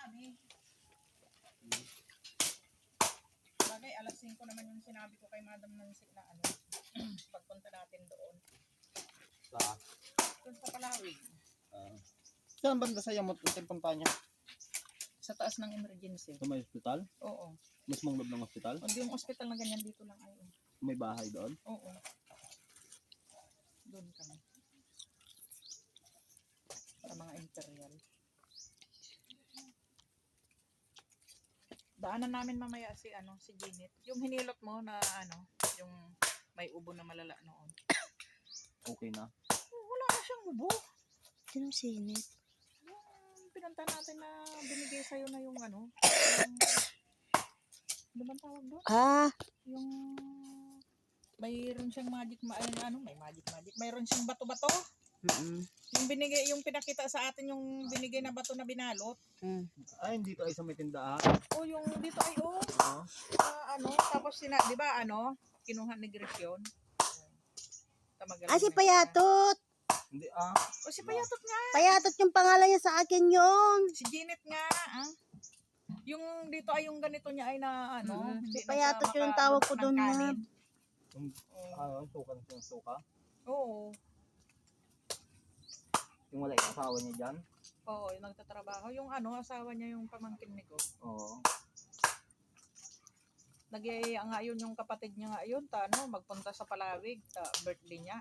kami. Bagay, alas 5 naman yung sinabi ko kay Madam Nancy na ano, pagpunta natin doon. Doon sa Palawig. Saan banda sa Yamot yung punta niya? Sa taas ng emergency. Sa may hospital? Oo. Mismong loob ng hospital? Hindi yung hospital na ganyan dito lang ay. May bahay doon? Oo. Doon kami. Sa mga imperial. Daanan namin mamaya si Ginit. Yung hinilot mo na yung may ubo na malala noon. Okay na. Wala na siyang ubo. Sinong sinit? Yung pinunta natin na binigay sa'yo na yung ano bang tawag doon? Yung mayroon siyang magic, may magic. Mayroon siyang bato-bato. Yung binigay, yung pinakita sa atin yung binigay na bato na binalot. Ay, dito ay sa may tindahan. O yung dito ay tapos di ba kinuha ni Grace yun. Si Payatot. Hindi O si Payatot nga. Payatot yung pangalan niya sa akin yun. Si Janet nga. Yung dito ay yung ganito niya ay na Si Payatot yung tawag ko doon na. Suka? Oo. Yung wala yung asawa niya dyan? Oo, yung nagtatrabaho. Yung asawa niya yung pamangkin ni ko. Oo. Nagyaya nga yun yung kapatid niya nga yun, magpunta sa Palawig, birthday niya.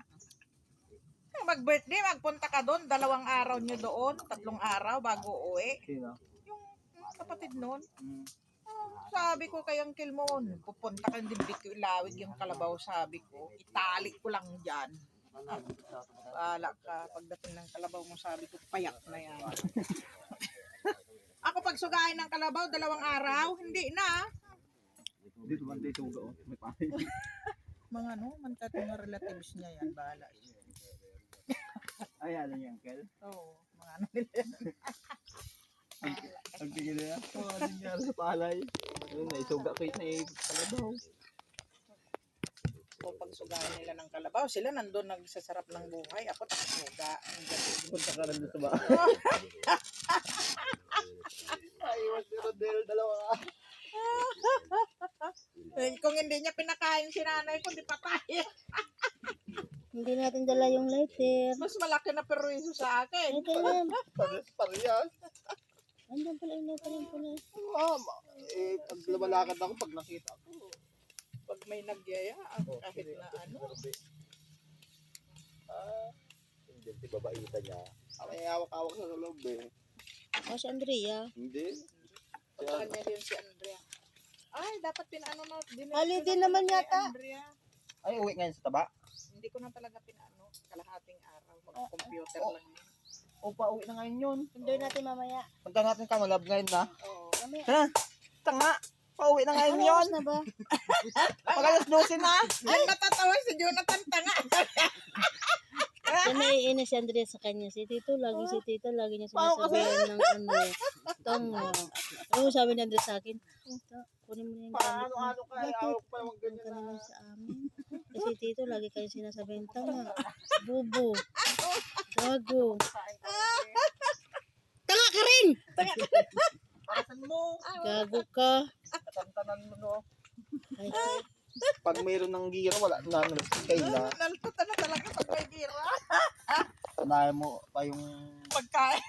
Mag-birthday, magpunta ka doon, 2 araw niyo doon, 3 araw bago uwi. Sino? Yung kapatid noon. Sabi ko kay Uncle Mon, pupunta ka din dito Ilawig yung Kalabaw, sabi ko. Itali ko lang dyan. Wala ka, pagdating ng Kalabaw mo, sabi ko, payak na yan. Ako pag sugahin ng Kalabaw, 2 araw, hindi na. Dito man dito may pahay. Mga mantatong na relatives niya yan, bahala. Ay, alam niya, Uncle? Oo, mga nila yan. Ang tigil na yan. Oo, ano nangyari sa palay? Ayun, naisuga ko yun Kalabaw. O pag sugahin nila ng Kalabaw, sila nandun nagsasarap ng buhay. Ako taksuga. Punta ka rin doon sa bahay. Ay, iwas ni Rodel, 2 Kung hindi niya pinakain si nanay ko, di patay. Hindi natin dala yung lighter. Mas malaki na perwiso sa akin. Ito na. Parehas. Andiyan pala yung lighter yung pala. Pag lumalakad ako, pag nakita ko. Pag may nagyaya, kahit na Hindi, di babaita niya. May hawak-hawak sa loob Si Andrea. Hindi. Sa kanya din si Andrea. Ay, dapat Holiday naman yata. Andrea. Ay, uwi ngayon sa taba? Hindi ko na talaga kalahating araw. Mag-computer lang yun. O, pauwi na ngayon yun. Sundoy natin mamaya. Punta natin Kamalab ngayon na. Oo. Mamaya. Ha? Tanga! Pauwi na ngayon yun. Na ba? Pag-alas 12 na. Ay, natatawa si Jonathan tanga. Kaya naiinis si Andrea sa kanya. Si Tito lagi niya sinasabihan ng Tama. Ano sabi ni Andrea sa akin? Kunin mo na yung gamit mo. Paano kaya? Awag pa yung Huwag ka naman sa amin. Kasi Tito lagi kayo sinasabihan. Tama. Bubo. Gago. Tanga ka rin! Parasan mo. Gago ka. Katantanan mo, no? Ay, Pag mayroon ng gira, wala na. Kailan. Nalputan na talaga pag may gira. Sanayan mo pa yung Pagkain.